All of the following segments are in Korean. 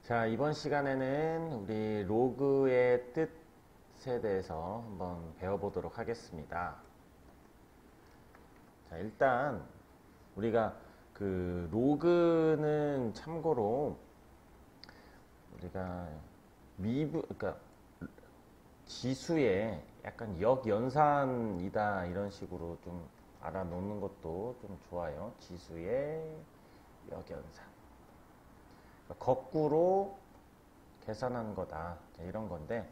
자, 이번 시간에는 우리 로그의 뜻에 대해서 한번 배워보도록 하겠습니다. 자, 일단 우리가 그 로그는 참고로 우리가 그러니까 지수의 약간 역연산이다 이런 식으로 좀 알아놓는 것도 좀 좋아요. 지수의 역연산. 그러니까 거꾸로 계산한 거다. 자, 이런 건데,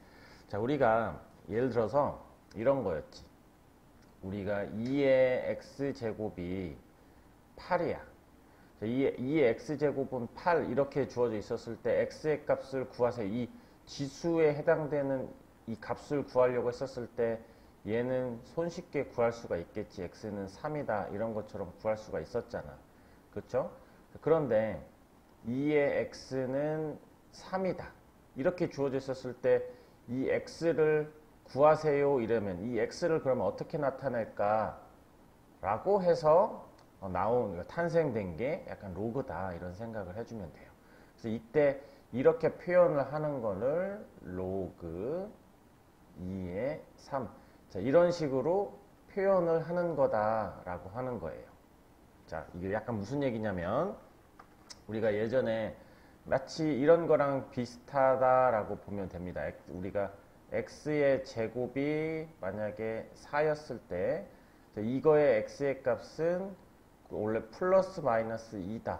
자, 우리가 예를 들어서 이런 거였지. 우리가 2의 x제곱이 8이야. 2의 x제곱은 8 이렇게 주어져 있었을 때 x의 값을 구하세요. 이 지수에 해당되는 이 값을 구하려고 했었을 때 얘는 손쉽게 구할 수가 있겠지. x는 3이다. 이런 것처럼 구할 수가 있었잖아. 그렇죠? 그런데 2의 x는 3이다. 이렇게 주어져 있었을 때 이 x를 구하세요. 이러면 이 x를 그러면 어떻게 나타낼까? 라고 해서 탄생된 게 약간 로그다. 이런 생각을 해주면 돼요. 그래서 이때 이렇게 표현을 하는 거를 로그 2의 3. 자, 이런 식으로 표현을 하는 거다라고 하는 거예요. 자, 이게 약간 무슨 얘기냐면 우리가 예전에 마치 이런 거랑 비슷하다라고 보면 됩니다. 우리가 x의 제곱이 만약에 4였을 때 이거의 x의 값은 원래 플러스 마이너스 2다.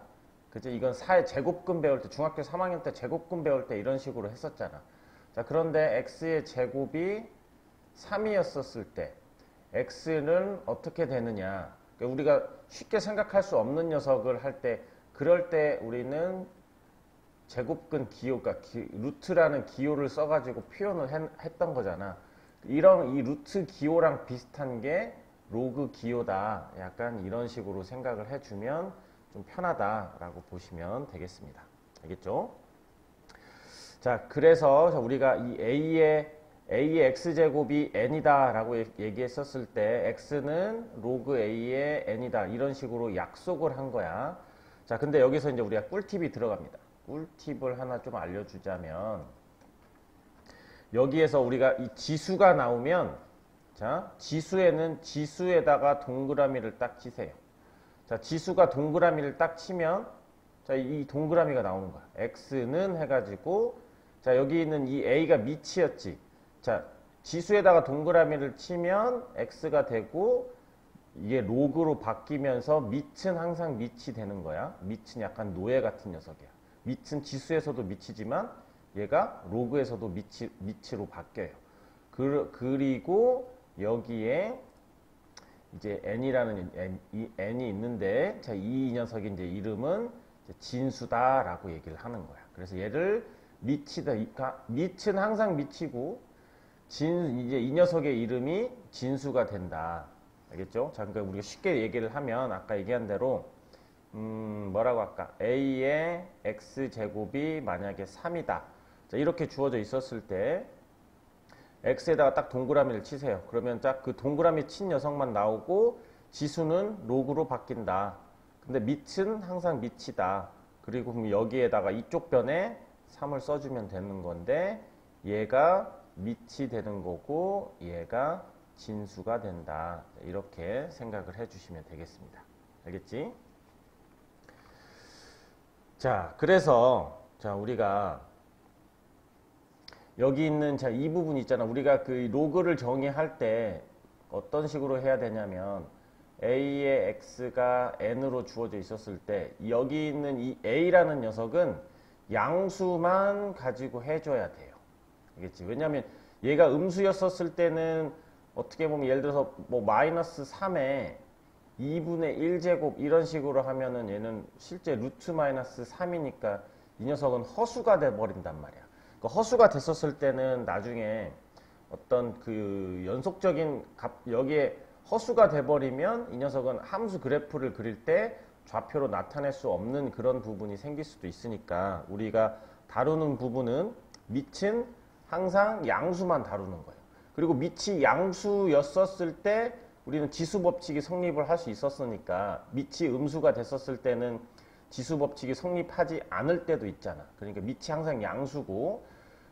그죠? 이건 4의 제곱근 배울 때 중학교 3학년 때 제곱근 배울 때 이런 식으로 했었잖아. 자, 그런데 x의 제곱이 3이었을 때 x는 어떻게 되느냐? 그러니까 우리가 쉽게 생각할 수 없는 녀석을 할 때 그럴 때 우리는 제곱근 기호, 그러니까 루트라는 기호를 써가지고 표현을 했던 거잖아. 이런 이 루트 기호랑 비슷한 게 로그 기호다. 약간 이런 식으로 생각을 해주면 좀 편하다라고 보시면 되겠습니다. 알겠죠? 자, 그래서 우리가 이 A의 x제곱이 n이다 라고 얘기했었을 때 x는 로그 A의 n이다. 이런 식으로 약속을 한 거야. 자, 근데 여기서 이제 우리가 꿀팁이 들어갑니다. 꿀팁을 하나 좀 알려주자면 여기에서 우리가 이 지수가 나오면 자, 지수에는 지수에다가 동그라미를 딱 치세요. 자, 지수가 동그라미를 딱 치면 자, 이 동그라미가 나오는 거야. x는 해가지고 자, 여기 있는 이 a가 밑이었지. 자, 지수에다가 동그라미를 치면 x가 되고 이게 로그로 바뀌면서 밑은 항상 밑이 되는 거야. 밑은 약간 노예 같은 녀석이야. 밑은 지수에서도 밑이지만 얘가 로그에서도 밑으로 바뀌어요. 그리고 여기에 이제 n이라는 n이 있는데 자, 이 녀석의 이제 이름은 이제 진수다라고 얘기를 하는 거야. 그래서 얘를 밑은 항상 밑이고 이제 이 녀석의 이름이 진수가 된다. 알겠죠? 자, 그러니까 우리가 쉽게 얘기를 하면 아까 얘기한 대로 뭐라고 할까? a의 x제곱이 만약에 3이다. 자, 이렇게 주어져 있었을 때 x에다가 딱 동그라미를 치세요. 그러면 딱 그 동그라미 친 녀석만 나오고 지수는 로그로 바뀐다. 근데 밑은 항상 밑이다. 그리고 그럼 여기에다가 이쪽 변에 3을 써주면 되는 건데 얘가 밑이 되는 거고 얘가 진수가 된다. 이렇게 생각을 해주시면 되겠습니다. 알겠지? 자, 그래서 자, 우리가 여기 있는 자, 이 부분 있잖아. 우리가 그 로그를 정의할 때 어떤 식으로 해야 되냐면 a의 x가 n으로 주어져 있었을 때 여기 있는 이 a라는 녀석은 양수만 가지고 해줘야 돼요. 알겠지? 왜냐면 얘가 음수였었을 때는 어떻게 보면 예를 들어서 뭐 마이너스 3에 2분의 1제곱 이런 식으로 하면은 얘는 실제 루트 마이너스 3이니까 이 녀석은 허수가 돼 버린단 말이야. 그 허수가 됐었을 때는 나중에 어떤 그 연속적인 여기에 허수가 돼 버리면 이 녀석은 함수 그래프를 그릴 때 좌표로 나타낼 수 없는 그런 부분이 생길 수도 있으니까 우리가 다루는 부분은 밑은 항상 양수만 다루는 거예요. 그리고 밑이 양수였었을 때 우리는 지수 법칙이 성립을 할 수 있었으니까 밑이 음수가 됐었을 때는 지수 법칙이 성립하지 않을 때도 있잖아. 그러니까 밑이 항상 양수고,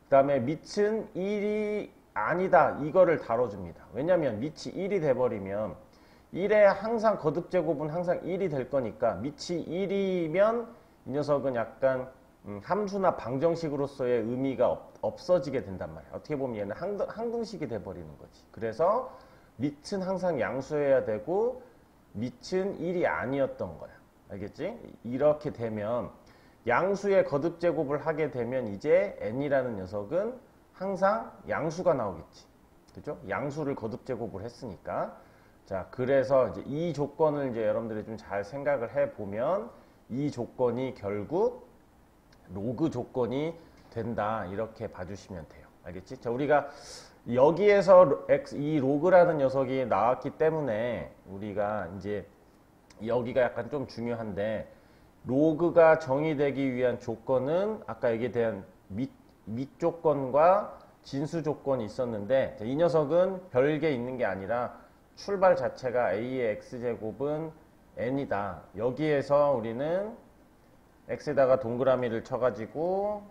그 다음에 밑은 1이 아니다. 이거를 다뤄줍니다. 왜냐면 밑이 1이 돼버리면 1의 항상 거듭제곱은 항상 1이 될 거니까 밑이 1이면 이 녀석은 약간 함수나 방정식으로서의 의미가 없어지게 된단 말이야. 어떻게 보면 얘는 항등식이 돼버리는 거지. 그래서 밑은 항상 양수여야 되고 밑은 1이 아니었던 거야. 알겠지? 이렇게 되면 양수의 거듭제곱을 하게 되면 이제 n이라는 녀석은 항상 양수가 나오겠지. 그죠? 양수를 거듭제곱을 했으니까. 자, 그래서 이제 이 조건을 이제 여러분들이 좀 잘 생각을 해 보면 이 조건이 결국 로그 조건이 된다. 이렇게 봐주시면 돼요. 알겠지? 자, 우리가 여기에서 이 로그라는 녀석이 나왔기 때문에 우리가 이제 여기가 약간 좀 중요한데, 로그가 정의되기 위한 조건은 아까 얘기에 대한 밑 조건과 진수 조건이 있었는데, 이 녀석은 별게 있는 게 아니라 출발 자체가 a의 x제곱은 n이다. 여기에서 우리는 x에다가 동그라미를 쳐가지고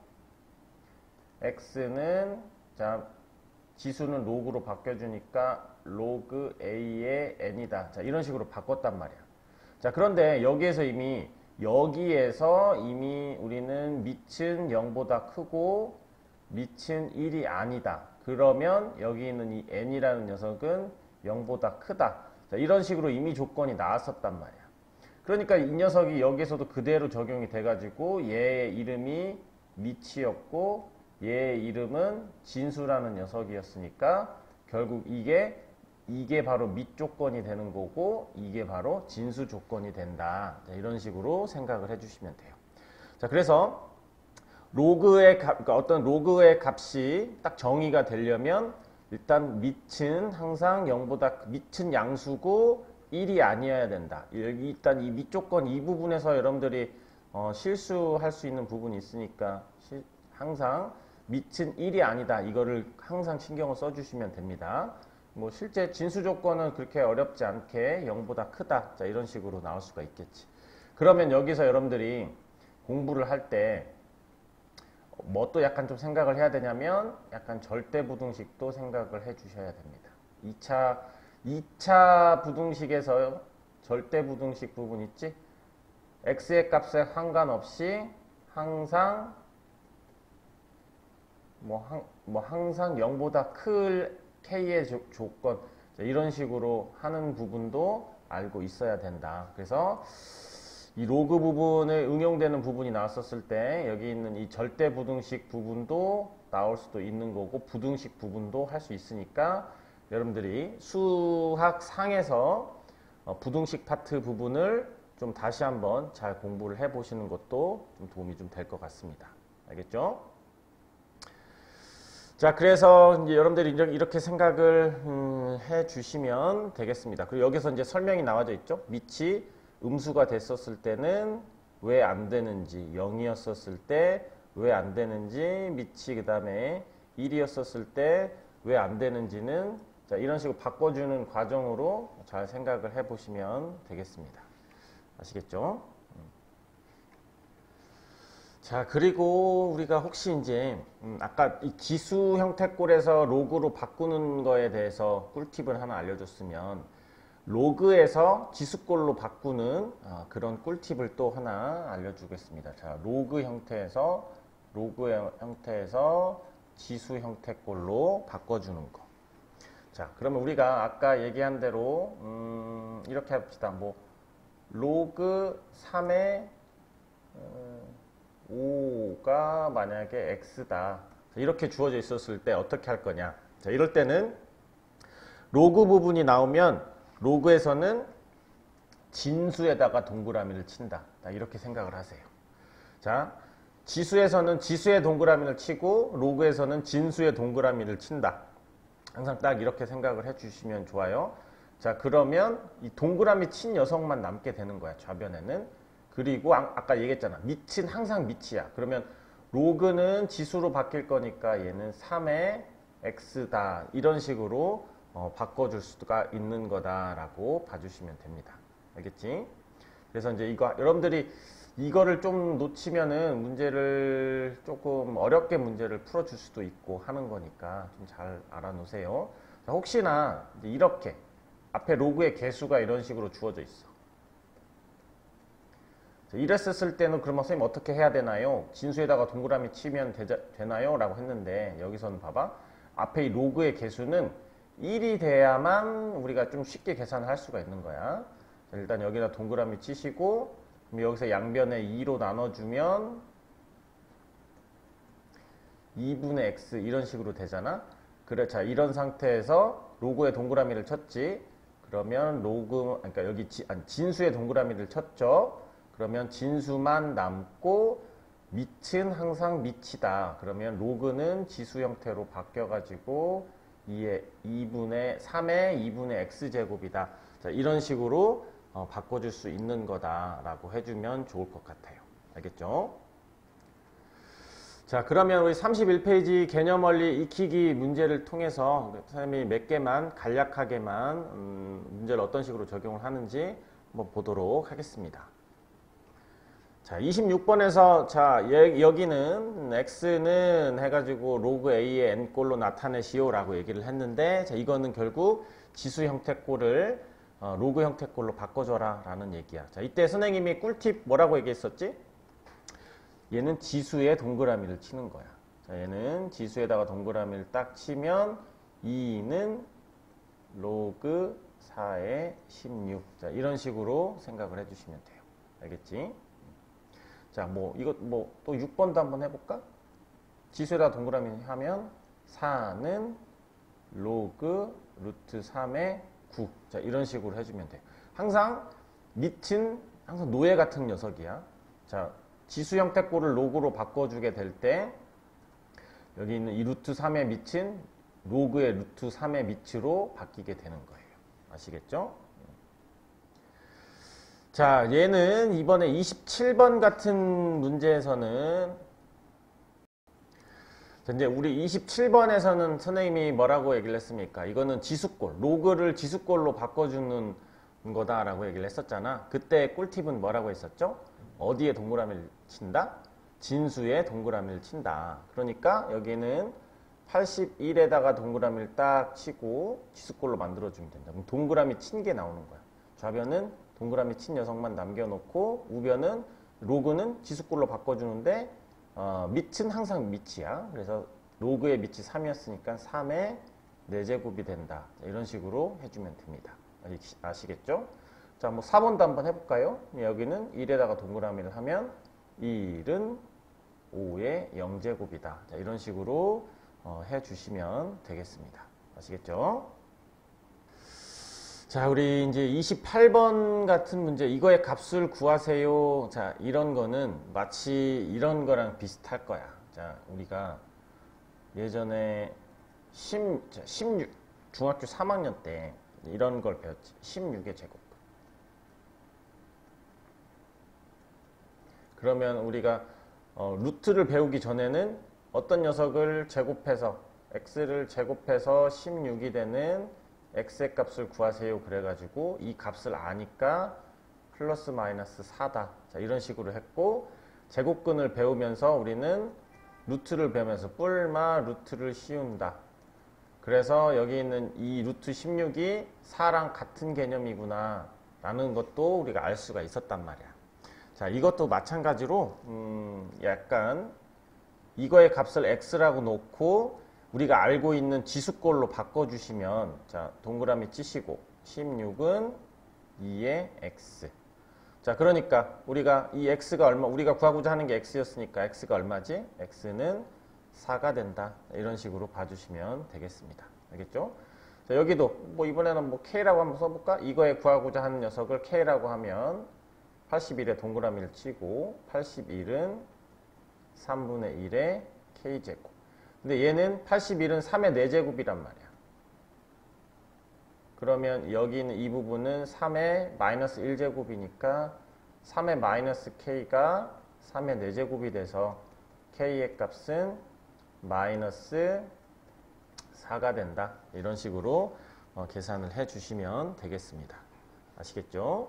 x는 자 지수는 로그로 바뀌어주니까 로그 a의 n이다. 자, 이런 식으로 바꿨단 말이야. 자, 그런데 여기에서 이미 우리는 밑은 0보다 크고 밑은 1이 아니다. 그러면 여기 있는 이 n이라는 녀석은 0보다 크다. 자, 이런 식으로 이미 조건이 나왔었단 말이야. 그러니까 이 녀석이 여기에서도 그대로 적용이 돼가지고 얘의 이름이 밑이었고 얘의 이름은 진수라는 녀석이었으니까 결국 이게 바로 밑 조건이 되는 거고 이게 바로 진수 조건이 된다. 자, 이런 식으로 생각을 해주시면 돼요. 자, 그래서 그러니까 어떤 로그의 값이 딱 정의가 되려면 일단 밑은 항상 0보다 밑은 양수고 1이 아니어야 된다. 일단 이 밑 조건 이 부분에서 여러분들이 실수할 수 있는 부분이 있으니까 항상 밑은 1이 아니다. 이거를 항상 신경을 써주시면 됩니다. 뭐 실제 진수 조건은 그렇게 어렵지 않게 0보다 크다. 자, 이런 식으로 나올 수가 있겠지. 그러면 여기서 여러분들이 공부를 할 때 뭐 또 약간 좀 생각을 해야 되냐면 약간 절대부등식도 생각을 해 주셔야 됩니다. 2차 부등식에서 절대부등식 부분 있지? x의 값에 상관없이 항상 항상 0보다 클 k의 조건, 이런 식으로 하는 부분도 알고 있어야 된다. 그래서 이 로그 부분에 응용되는 부분이 나왔었을 때 여기 있는 이 절대부등식 부분도 나올 수도 있는 거고 부등식 부분도 할 수 있으니까 여러분들이 수학상에서 부등식 파트 부분을 좀 다시 한번 잘 공부를 해 보시는 것도 좀 도움이 좀 될 것 같습니다. 알겠죠? 자, 그래서 이제 여러분들이 이렇게 생각을 해 주시면 되겠습니다. 그리고 여기서 이제 설명이 나와져 있죠. 밑이 음수가 됐었을 때는 왜 안 되는지, 0이었었을 때 왜 안 되는지, 밑이 그 다음에 1이었었을 때 왜 안 되는지는 자, 이런 식으로 바꿔주는 과정으로 잘 생각을 해 보시면 되겠습니다. 아시겠죠? 자, 그리고 우리가 혹시 이제 아까 이 지수 형태꼴에서 로그로 바꾸는 거에 대해서 꿀팁을 하나 알려줬으면 로그에서 지수꼴로 바꾸는 그런 꿀팁을 또 하나 알려주겠습니다. 자, 로그 형태에서 지수 형태꼴로 바꿔주는 거. 자, 그러면 우리가 아까 얘기한 대로 이렇게 합시다. 뭐 로그 3의 5가 만약에 x다. 이렇게 주어져 있었을 때 어떻게 할 거냐. 자, 이럴 때는 로그 부분이 나오면 로그에서는 진수에다가 동그라미를 친다. 이렇게 생각을 하세요. 자, 지수에서는 지수의 동그라미를 치고 로그에서는 진수의 동그라미를 친다. 항상 딱 이렇게 생각을 해주시면 좋아요. 자, 그러면 이 동그라미 친 녀석만 남게 되는 거야. 좌변에는. 그리고 아까 얘기했잖아. 밑은 항상 밑이야. 그러면 로그는 지수로 바뀔 거니까 얘는 3의 x다. 이런 식으로 바꿔줄 수가 있는 거다라고 봐주시면 됩니다. 알겠지? 그래서 이제 이거 여러분들이 이거를 좀 놓치면은 문제를 조금 어렵게 문제를 풀어줄 수도 있고 하는 거니까 좀 잘 알아놓으세요. 자, 혹시나 이제 이렇게 앞에 로그의 개수가 이런 식으로 주어져 있어. 자, 이랬었을 때는 그러면 선생님 어떻게 해야 되나요? 진수에다가 동그라미 치면 되나요? 라고 했는데 여기서는 봐봐. 앞에 이 로그의 개수는 1이 돼야만 우리가 좀 쉽게 계산을 할 수가 있는 거야. 자, 일단 여기다 동그라미 치시고 그럼 여기서 양변에 2로 나눠주면 2분의 x 이런 식으로 되잖아. 그래, 자 이런 상태에서 로그에 동그라미를 쳤지. 그러면 로그, 그러니까 여기 진수에 동그라미를 쳤죠. 그러면 진수만 남고 밑은 항상 밑이다. 그러면 로그는 지수 형태로 바뀌어가지고 3의 2분의 x제곱이다. 자, 이런 식으로 바꿔줄 수 있는 거다라고 해주면 좋을 것 같아요. 알겠죠? 자, 그러면 우리 31페이지 개념 원리 익히기 문제를 통해서 선생님이 몇 개만 간략하게만 문제를 어떤 식으로 적용을 하는지 한번 보도록 하겠습니다. 자, 26번에서 자, 여기는 x는 해가지고 로그 a의 n꼴로 나타내시오 라고 얘기를 했는데 자, 이거는 결국 지수 형태꼴을 로그 형태꼴로 바꿔줘라 라는 얘기야. 자, 이때 선생님이 꿀팁 뭐라고 얘기했었지? 얘는 지수에 동그라미를 치는 거야. 자, 얘는 지수에다가 동그라미를 딱 치면 2는 로그 4의 16. 자, 이런 식으로 생각을 해주시면 돼요. 알겠지? 자, 이거 또 6번도 한번 해볼까? 지수에다가 동그라미 하면 4는 로그 루트 3의 9. 자, 이런 식으로 해주면 돼요. 항상 밑은 항상 노예 같은 녀석이야. 자, 지수 형태꼴을 로그로 바꿔주게 될 때 여기 있는 이 루트 3의 밑은 로그의 루트 3의 밑으로 바뀌게 되는 거예요. 아시겠죠? 자, 얘는 이번에 27번 같은 문제에서는 이제 우리 27번에서는 선생님이 뭐라고 얘기를 했습니까? 이거는 지수꼴, 로그를 지수꼴로 바꿔주는 거다라고 얘기를 했었잖아. 그때 꿀팁은 뭐라고 했었죠? 어디에 동그라미를 친다? 진수에 동그라미를 친다. 그러니까 여기는 81에다가 동그라미를 딱 치고 지수꼴로 만들어주면 된다. 그럼 동그라미 친 게 나오는 거야. 좌변은 동그라미 친 녀석만 남겨놓고 우변은 로그는 지수꼴로 바꿔주는데 밑은 항상 밑이야. 그래서 로그의 밑이 3이었으니까 3의 4제곱이 된다. 이런 식으로 해주면 됩니다. 아시겠죠? 자, 4번도 한번 해볼까요? 여기는 1에다가 동그라미를 하면 1은 5의 0제곱이다. 자, 이런 식으로 해주시면 되겠습니다. 아시겠죠? 자, 우리 이제 28번 같은 문제, 이거의 값을 구하세요. 자, 이런 거는 마치 이런 거랑 비슷할 거야. 자, 우리가 예전에 16, 중학교 3학년 때 이런 걸 배웠지. 16의 제곱. 그러면 우리가 루트를 배우기 전에는 어떤 녀석을 제곱해서 x를 제곱해서 16이 되는 x의 값을 구하세요. 그래가지고 이 값을 아니까 플러스 마이너스 4다. 자, 이런 식으로 했고 제곱근을 배우면서 우리는 루트를 배우면서 뿔마 루트를 씌운다. 그래서 여기 있는 이 루트 16이 4랑 같은 개념이구나 라는 것도 우리가 알 수가 있었단 말이야. 자, 이것도 마찬가지로 약간 이거의 값을 x라고 놓고 우리가 알고 있는 지수꼴로 바꿔주시면 자, 동그라미 치시고 16은 2의 x. 자, 그러니까 우리가 이 x가 얼마, 우리가 구하고자 하는 게 x였으니까 x가 얼마지? x는 4가 된다. 이런 식으로 봐주시면 되겠습니다. 알겠죠? 자, 여기도 이번에는 k라고 한번 써볼까? 이거에 구하고자 하는 녀석을 k라고 하면 81에 동그라미를 치고 81은 3분의 1의 k제곱. 근데 얘는 81은 3의 4제곱이란 말이야. 그러면 여기 있는 이 부분은 3의 마이너스 1제곱이니까 3의 마이너스 k가 3의 4제곱이 돼서 k의 값은 마이너스 4가 된다. 이런 식으로 계산을 해 주시면 되겠습니다. 아시겠죠?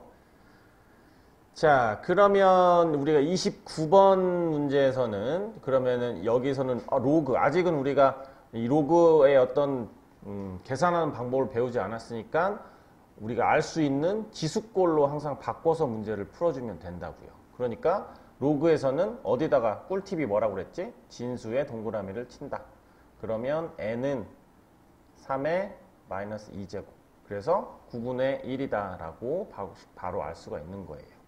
자, 그러면 우리가 29번 문제에서는 그러면은 여기서는 로그, 아직은 우리가 이 로그의 어떤 계산하는 방법을 배우지 않았으니까 우리가 알 수 있는 지수꼴로 항상 바꿔서 문제를 풀어주면 된다고요. 그러니까 로그에서는 어디다가 꿀팁이 뭐라고 그랬지? 진수에 동그라미를 친다. 그러면 n은 3의 마이너스 2제곱. 그래서 9분의 1이다 라고 바로 알 수가 있는 거예요.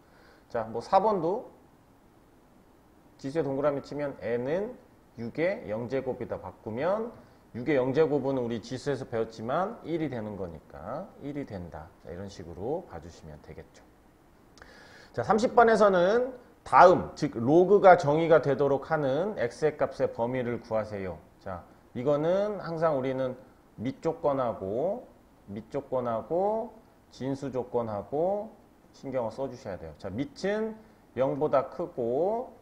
자, 뭐 4번도 지수에 동그라미 치면 n은 6의 0제곱이다 바꾸면 6의 0제곱은 우리 지수에서 배웠지만 1이 되는 거니까 1이 된다. 자, 이런 식으로 봐주시면 되겠죠. 자, 30번에서는 다음, 즉 로그가 정의가 되도록 하는 x의 값의 범위를 구하세요. 자, 이거는 항상 우리는 밑조건하고 진수 조건하고 신경을 써주셔야 돼요. 자, 밑은 0보다 크고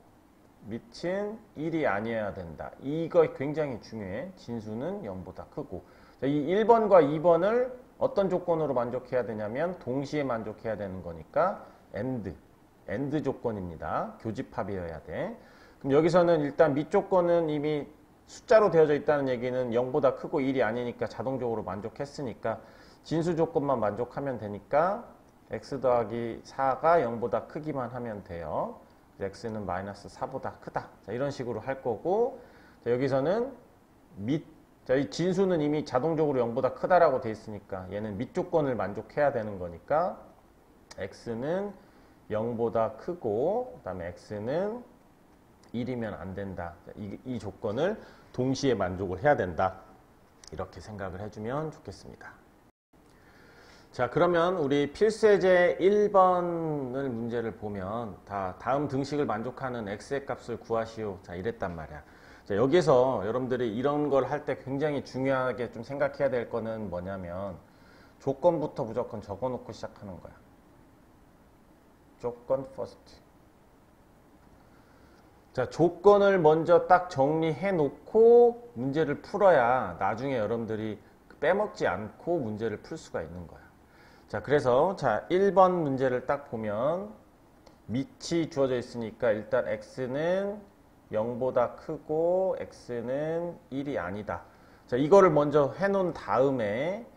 밑은 1이 아니어야 된다. 이거 굉장히 중요해. 진수는 0보다 크고. 자, 이 1번과 2번을 어떤 조건으로 만족해야 되냐면 동시에 만족해야 되는 거니까 AND 조건입니다. 교집합이어야 돼. 그럼 여기서는 일단 밑조건은 이미 숫자로 되어져 있다는 얘기는 0보다 크고 1이 아니니까 자동적으로 만족했으니까 진수 조건만 만족하면 되니까 x 더하기 4가 0보다 크기만 하면 돼요. x는 마이너스 4보다 크다. 자, 이런 식으로 할 거고, 자, 여기서는 자, 이 진수는 이미 자동적으로 0보다 크다라고 돼 있으니까 얘는 밑 조건을 만족해야 되는 거니까 x는 0보다 크고, 그 다음에 x는 1이면 안 된다. 자, 이 조건을 동시에 만족을 해야 된다. 이렇게 생각을 해주면 좋겠습니다. 자, 그러면 우리 필수예제 1번을 문제를 보면 다음 등식을 만족하는 x의 값을 구하시오. 자, 이랬단 말이야. 자, 여기서 여러분들이 이런 걸 할 때 굉장히 중요하게 좀 생각해야 될 거는 뭐냐면 조건부터 무조건 적어놓고 시작하는 거야. 조건 퍼스트. 자, 조건을 먼저 딱 정리해 놓고 문제를 풀어야 나중에 여러분들이 빼먹지 않고 문제를 풀 수가 있는 거야. 자, 그래서 자 1번 문제를 딱 보면 밑이 주어져 있으니까 일단 x는 0보다 크고 x는 1이 아니다. 자, 이거를 먼저 해놓은 다음에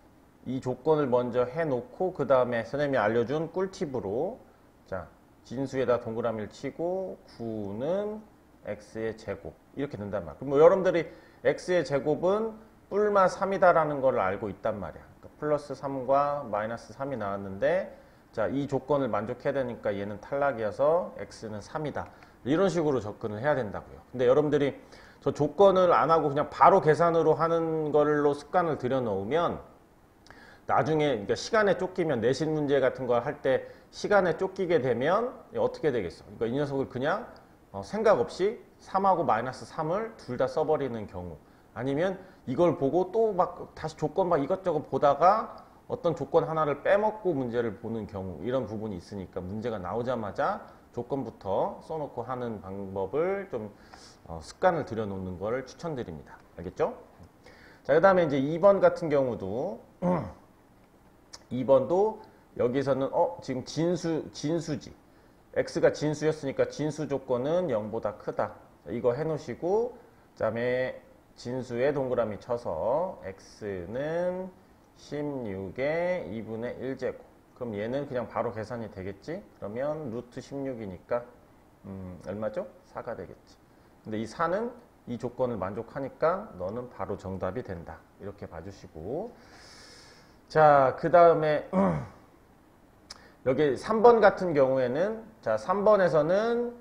이 조건을 먼저 해놓고 그 다음에 선생님이 알려준 꿀팁으로 자 진수에다 동그라미를 치고 9는 x의 제곱 이렇게 된단 말이야. 그럼 뭐 여러분들이 x의 제곱은 뿔마 3이다라는 걸 알고 있단 말이야. 그러니까 플러스 3과 마이너스 3이 나왔는데 자, 이 조건을 만족해야 되니까 얘는 탈락이어서 x는 3이다. 이런 식으로 접근을 해야 된다고요. 근데 여러분들이 저 조건을 안 하고 그냥 바로 계산으로 하는 걸로 습관을 들여놓으면 나중에 그러니까 시간에 쫓기면 내신 문제 같은 거 할 때 시간에 쫓기게 되면 어떻게 되겠어? 그러니까 이 녀석을 그냥 생각 없이 3하고 마이너스 3을 둘 다 써버리는 경우 아니면 이걸 보고 또 막 다시 조건 막 이것저것 보다가 어떤 조건 하나를 빼먹고 문제를 보는 경우 이런 부분이 있으니까 문제가 나오자마자 조건부터 써놓고 하는 방법을 좀 습관을 들여놓는 걸 추천드립니다. 알겠죠? 자, 그 다음에 이제 2번 같은 경우도 2번도 여기서는 지금 진수지. x가 진수였으니까 진수 조건은 0보다 크다. 자, 이거 해놓으시고 그 다음에 진수에 동그라미 쳐서 x는 16의 2분의 1제곱. 그럼 얘는 그냥 바로 계산이 되겠지? 그러면 루트 16이니까 얼마죠? 4가 되겠지. 근데 이 4는 이 조건을 만족하니까 너는 바로 정답이 된다. 이렇게 봐주시고 자, 그 다음에 여기 3번 같은 경우에는 자 3번에서는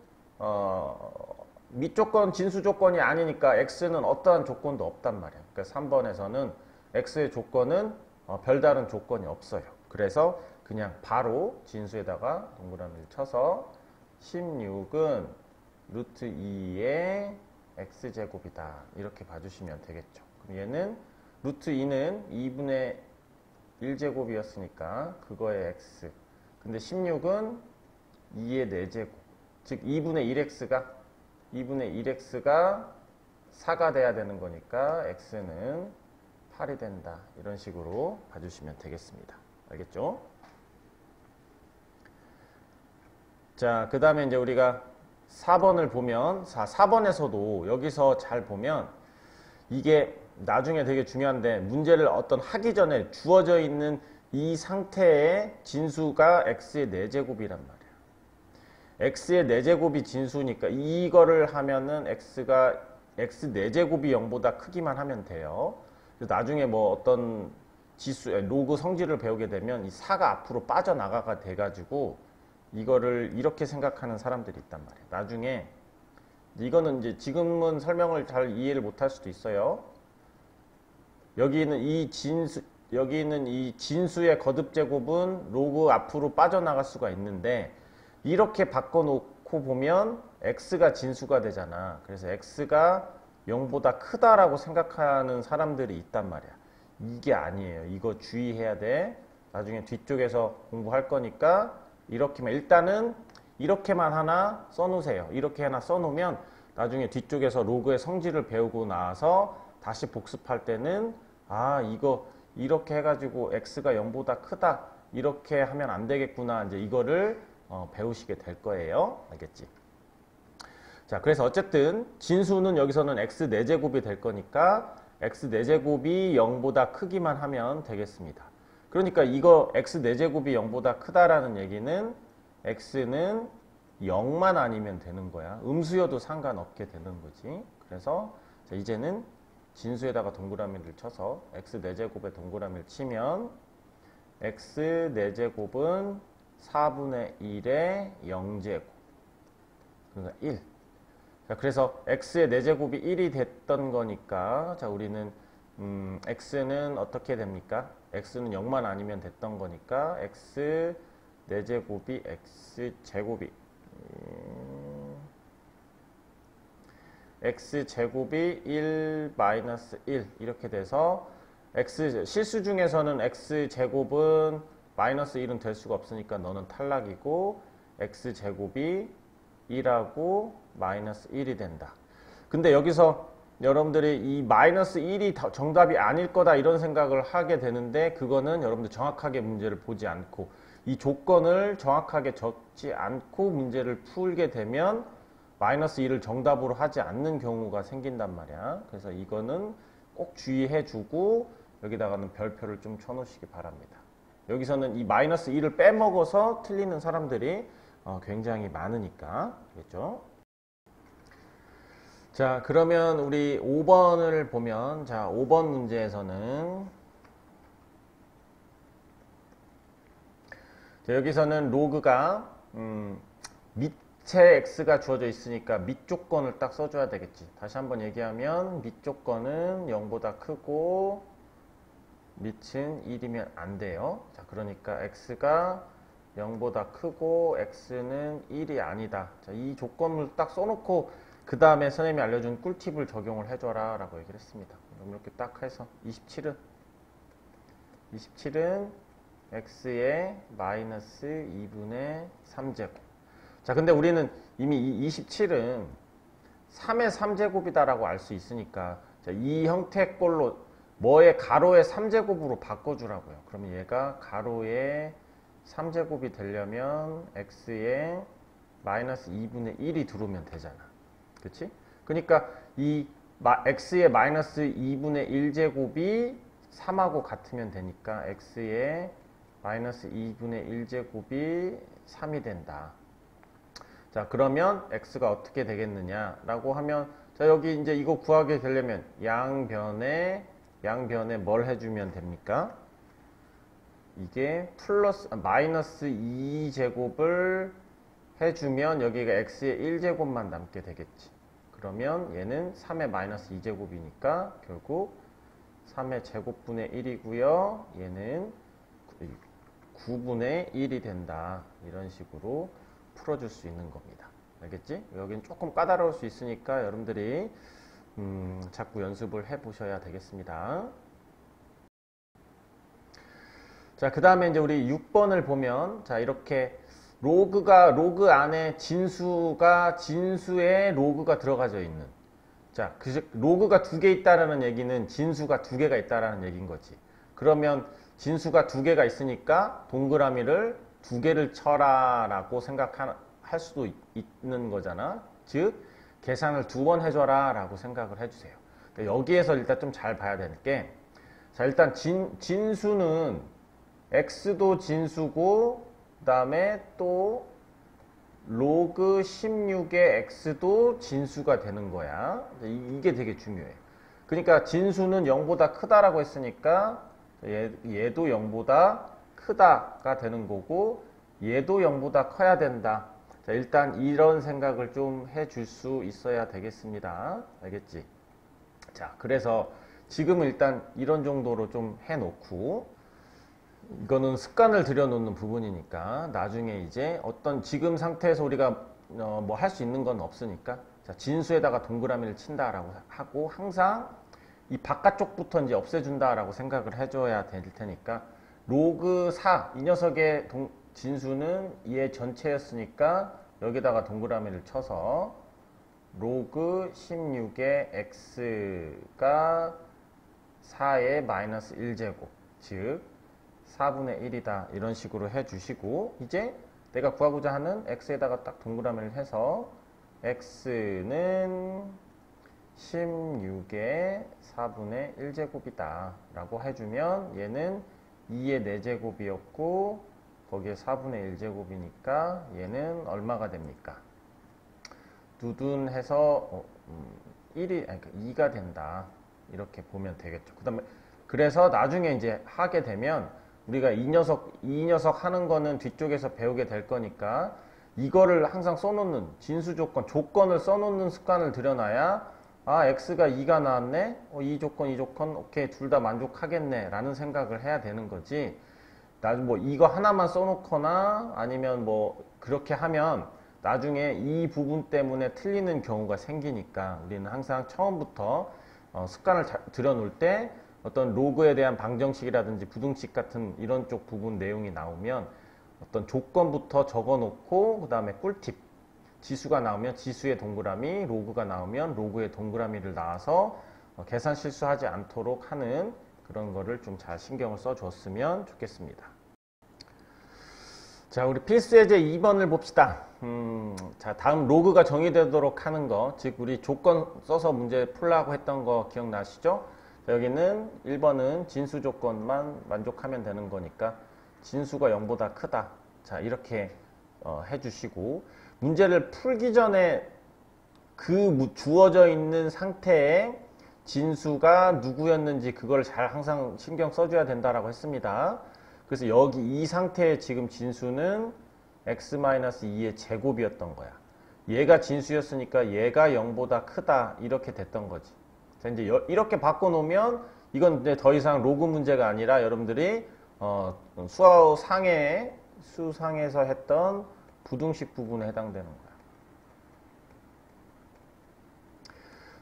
밑조건 진수 조건이 아니니까 x는 어떠한 조건도 없단 말이야. 그러니까 3번에서는 x의 조건은 별다른 조건이 없어요. 그래서 그냥 바로 진수에다가 동그라미를 쳐서 16은 루트 2의 x제곱이다. 이렇게 봐주시면 되겠죠. 그럼 얘는 루트 2는 2분의 1제곱이었으니까 그거의 x. 근데 16은 2의 4제곱. 즉 2분의 1x가 4가 돼야 되는 거니까 x는 8이 된다. 이런 식으로 봐주시면 되겠습니다. 알겠죠? 자, 그 다음에 이제 우리가 4번을 보면, 4번에서도 여기서 잘 보면 이게 나중에 되게 중요한데, 문제를 어떤 하기 전에 주어져 있는 이 상태의 진수가 x의 4제곱이란 말이야. x의 4제곱이 진수니까 이거를 하면은 x가 x 4제곱이 0보다 크기만 하면 돼요. 그래서 나중에 뭐 어떤 지수, 로그 성질을 배우게 되면 이 4가 앞으로 빠져나가가 돼가지고 이거를 이렇게 생각하는 사람들이 있단 말이에요. 나중에 이거는 이제 지금은 설명을 잘 이해를 못할 수도 있어요. 여기 있는 이 진수의 거듭 제곱은 로그 앞으로 빠져나갈 수가 있는데, 이렇게 바꿔놓고 보면 x가 진수가 되잖아. 그래서 x가 0보다 크다라고 생각하는 사람들이 있단 말이야. 이게 아니에요. 이거 주의해야 돼. 나중에 뒤쪽에서 공부할 거니까 이렇게만, 일단은 이렇게만 하나 써놓으세요. 이렇게 하나 써놓으면 나중에 뒤쪽에서 로그의 성질을 배우고 나서 다시 복습할 때는 이거 이렇게 해가지고 x가 0보다 크다 이렇게 하면 안 되겠구나, 이제 이거를 배우시게 될 거예요. 알겠지? 자, 그래서 어쨌든 진수는 여기서는 x 4제곱이 될 거니까 x 4제곱이 0보다 크기만 하면 되겠습니다. 그러니까 이거 x 4제곱이 0보다 크다라는 얘기는 x는 0만 아니면 되는 거야. 음수여도 상관없게 되는 거지. 그래서 자, 이제는 진수에다가 동그라미를 쳐서 x 4제곱에 동그라미를 치면 x 4제곱은 4분의 1의 0제곱, 그러니까 1. 자, 그래서 x의 4제곱이 1이 됐던 거니까, 자, 우리는 x는 어떻게 됩니까? x는 0만 아니면 됐던 거니까 x 4제곱이 x제곱이 1 마이너스 1 이렇게 돼서 실수 중에서는 x제곱은 마이너스 1은 될 수가 없으니까 너는 탈락이고, x제곱이 1하고 마이너스 1이 된다. 근데 여기서 여러분들이 이 마이너스 1이 정답이 아닐 거다 이런 생각을 하게 되는데, 그거는 여러분들 정확하게 문제를 보지 않고 이 조건을 정확하게 적지 않고 문제를 풀게 되면 마이너스 1을 정답으로 하지 않는 경우가 생긴단 말이야. 그래서 이거는 꼭 주의해 주고 여기다가는 별표를 좀 쳐놓으시기 바랍니다. 여기서는 이 마이너스 1을 빼먹어서 틀리는 사람들이 굉장히 많으니까. 알겠죠? 자, 그러면 우리 5번을 보면, 자, 5번 문제에서는 자, 여기서는 로그가 밑에 x가 주어져 있으니까 밑 조건을 딱 써줘야 되겠지. 다시 한번 얘기하면 밑 조건은 0보다 크고 밑은 1이면 안 돼요. 자, 그러니까 x가 0보다 크고 x는 1이 아니다. 자, 이 조건을 딱 써놓고 그 다음에 선생님이 알려준 꿀팁을 적용을 해줘라 라고 얘기를 했습니다. 그럼 이렇게 딱 해서 27은 x의 마이너스 2분의 3제곱. 자, 근데 우리는 이미 27은 3의 3제곱이다 라고 알 수 있으니까, 자, 이 형태 꼴로 뭐의 가로의 3제곱으로 바꿔주라고요. 그러면 얘가 가로의 3제곱이 되려면 x의 마이너스 2분의 1이 들어오면 되잖아. 그치? 그러니까 이 x의 마이너스 2분의 1제곱이 3하고 같으면 되니까 x의 마이너스 2분의 1제곱이 3이 된다. 자, 그러면 x가 어떻게 되겠느냐 라고 하면, 자, 여기 이제 이거 구하게 되려면 양변에 뭘 해주면 됩니까? 이게 마이너스 2제곱을 해주면 여기가 x의 1제곱만 남게 되겠지. 그러면 얘는 3의 마이너스 2제곱이니까 결국 3의 제곱분의 1이고요. 얘는 9분의 1이 된다. 이런 식으로 풀어줄 수 있는 겁니다. 알겠지? 여긴 조금 까다로울 수 있으니까 여러분들이 자꾸 연습을 해 보셔야 되겠습니다. 자, 그 다음에 이제 우리 6번을 보면, 자, 이렇게 로그 안에 진수에 로그가 들어가져 있는, 자, 로그가 2개 있다라는 얘기는 진수가 2개가 있다라는 얘기인 거지. 그러면 진수가 2개가 있으니까 동그라미를 2개를 쳐라 라고 생각할 할 수도 있는 거잖아. 즉 계산을 2번 해줘라 라고 생각을 해주세요. 그러니까 여기에서 일단 좀 잘 봐야 될 게, 자 일단 진수는 x도 진수고 그 다음에 또 로그 16의 x도 진수가 되는 거야. 이게 되게 중요해. 그러니까 진수는 0보다 크다라고 했으니까 얘도 0보다 크다가 되는 거고 얘도 0보다 커야 된다. 자, 일단 이런 생각을 좀 해줄 수 있어야 되겠습니다. 알겠지? 자, 그래서 지금은 일단 이런 정도로 좀 해놓고, 이거는 습관을 들여놓는 부분이니까 나중에 이제 어떤 지금 상태에서 우리가 뭐 할 수 있는 건 없으니까, 자, 진수에다가 동그라미를 친다라고 하고 항상 이 바깥쪽부터 이제 없애준다라고 생각을 해줘야 될 테니까, 로그 4, 이 녀석의 진수는 얘 전체였으니까 여기다가 동그라미를 쳐서 로그 16의 x가 4의 마이너스 1제곱, 즉 4분의 1이다. 이런 식으로 해주시고, 이제 내가 구하고자 하는 x에다가 딱 동그라미를 해서 x는 16의 4분의 1제곱이다 라고 해주면 얘는 2의 4제곱이었고 거기에 4분의 1제곱이니까 얘는 얼마가 됩니까? 두둔해서 1이, 아니, 2가 된다. 이렇게 보면 되겠죠. 그 다음에 그래서 나중에 이제 하게 되면 우리가 이 녀석 하는 거는 뒤쪽에서 배우게 될 거니까 이거를 항상 써놓는 진수 조건을 써놓는 습관을 들여놔야, 아, x가 2가 나왔네? 이 조건, 오케이, 둘 다 만족하겠네. 라는 생각을 해야 되는 거지. 나중에 뭐 이거 하나만 써놓거나 아니면 뭐 그렇게 하면 나중에 이 부분 때문에 틀리는 경우가 생기니까 우리는 항상 처음부터 습관을 들여놓을 때 어떤 로그에 대한 방정식이라든지 부등식 같은 이런 쪽 부분 내용이 나오면 어떤 조건부터 적어놓고 그 다음에 꿀팁, 지수가 나오면 지수의 동그라미, 로그가 나오면 로그의 동그라미를 놔서 계산 실수하지 않도록 하는 그런 거를 좀 잘 신경을 써줬으면 좋겠습니다. 자, 우리 필수 예제 2번을 봅시다. 자, 다음 로그가 정의되도록 하는 거, 즉 우리 조건 써서 문제 풀라고 했던 거 기억나시죠? 자, 여기는 1번은 진수 조건만 만족하면 되는 거니까 진수가 0보다 크다. 자, 이렇게 해주시고, 문제를 풀기 전에 그 주어져 있는 상태에 진수가 누구였는지 그걸 잘 항상 신경 써줘야 된다라고 했습니다. 그래서 여기 이 상태의 지금 진수는 x-2의 제곱이었던 거야. 얘가 진수였으니까 얘가 0보다 크다. 이렇게 됐던 거지. 자, 이제 이렇게 바꿔놓으면 이건 이제 더 이상 로그 문제가 아니라 여러분들이 수상에서 했던 부등식 부분에 해당되는 거야.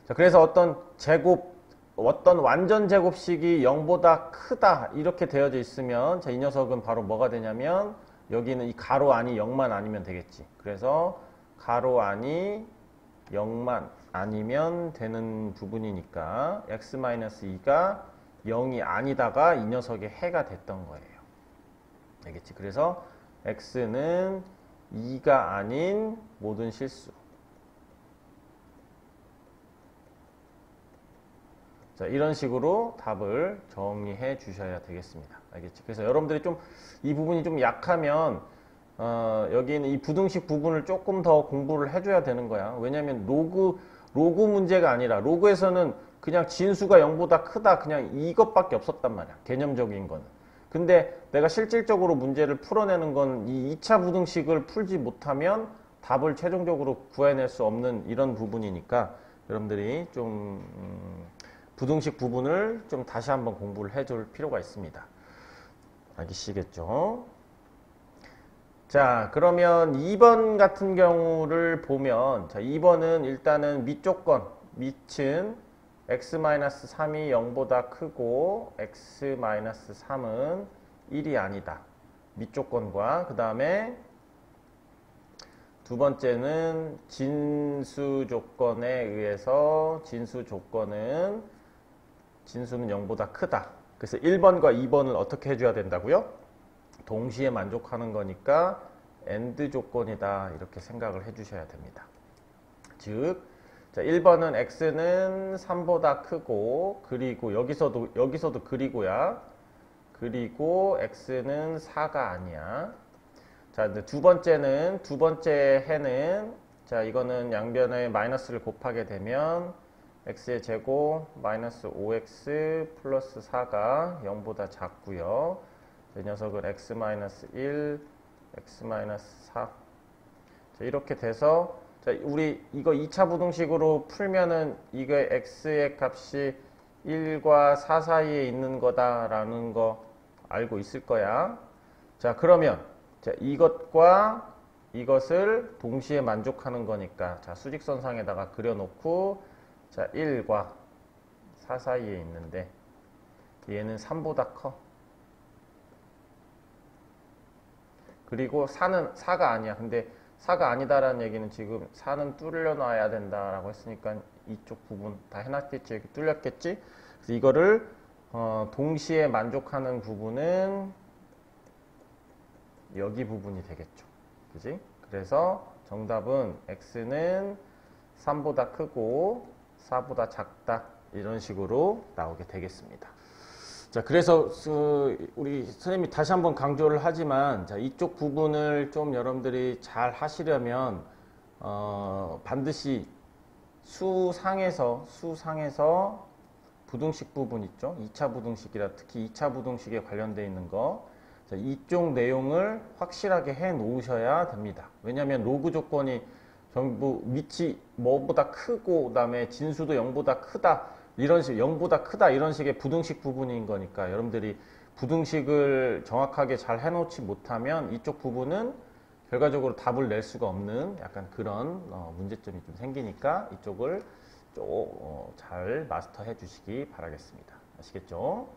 자, 그래서 어떤 완전 제곱식이 0보다 크다 이렇게 되어져 있으면, 자, 이 녀석은 바로 뭐가 되냐면 여기는 이 가로 안이 0만 아니면 되겠지. 그래서 가로 안이 0만 아니면 되는 부분이니까 x-2가 0이 아니다가 이 녀석의 해가 됐던 거예요. 알겠지? 그래서 x는 2가 아닌 모든 실수. 자, 이런 식으로 답을 정리해 주셔야 되겠습니다. 알겠지? 그래서 여러분들이 좀 이 부분이 좀 약하면 여기는 이 부등식 부분을 조금 더 공부를 해줘야 되는 거야. 왜냐면 로그 문제가 아니라, 로그에서는 그냥 진수가 0보다 크다 그냥 이것밖에 없었단 말이야. 개념적인 거는. 근데 내가 실질적으로 문제를 풀어내는 건 이 2차 부등식을 풀지 못하면 답을 최종적으로 구해낼 수 없는 이런 부분이니까 여러분들이 좀 부등식 부분을 좀 다시 한번 공부를 해줄 필요가 있습니다. 알겠시겠죠? 자, 그러면 2번 같은 경우를 보면, 자, 2번은 일단은 밑조건, 밑은 x-3이 0보다 크고 x-3은 1이 아니다. 밑조건과, 그 다음에 두 번째는 진수 조건에 의해서 진수는 0보다 크다. 그래서 1번과 2번을 어떻게 해줘야 된다고요? 동시에 만족하는 거니까 AND 조건이다 이렇게 생각을 해 주셔야 됩니다. 즉 자, 1번은 x는 3보다 크고 그리고 여기서도 그리고야 그리고 x는 4가 아니야. 자, 이제 두 번째 해는 자, 이거는 양변에 마이너스를 곱하게 되면 x의 제곱 마이너스 5x 플러스 4가 0보다 작고요. 이 녀석은 x 마이너스 1, x 마이너스 4. 자, 이렇게 돼서 자, 우리 이거 2차 부등식으로 풀면은 이거 x의 값이 1과 4 사이에 있는 거다라는 거 알고 있을 거야. 자, 그러면 자, 이것과 이것을 동시에 만족하는 거니까 자, 수직선상에다가 그려놓고 자, 1과 4 사이에 있는데 얘는 3보다 커. 그리고 4가 아니야. 근데 4가 아니다라는 얘기는 지금 4는 뚫려 놔야 된다라고 했으니까 이쪽 부분 다 해놨겠지. 이렇게 뚫렸겠지. 그래서 이거를 동시에 만족하는 부분은 여기 부분이 되겠죠. 그지? 그래서 정답은 x는 3보다 크고 4보다 작다. 이런 식으로 나오게 되겠습니다. 자, 그래서 우리 선생님이 다시 한번 강조를 하지만 자, 이쪽 부분을 좀 여러분들이 잘 하시려면 반드시 수상에서 부등식 부분 있죠. 2차 부등식이라 특히 2차 부등식에 관련되어 있는 거 자, 이쪽 내용을 확실하게 해 놓으셔야 됩니다. 왜냐하면 로그 조건이 전부 밑이 뭐보다 크고 그다음에 진수도 0보다 크다 이런 식 0보다 크다 이런 식의 부등식 부분인 거니까 여러분들이 부등식을 정확하게 잘 해놓지 못하면 이쪽 부분은 결과적으로 답을 낼 수가 없는 약간 그런 문제점이 좀 생기니까 이쪽을 좀 잘 마스터해 주시기 바라겠습니다. 아시겠죠?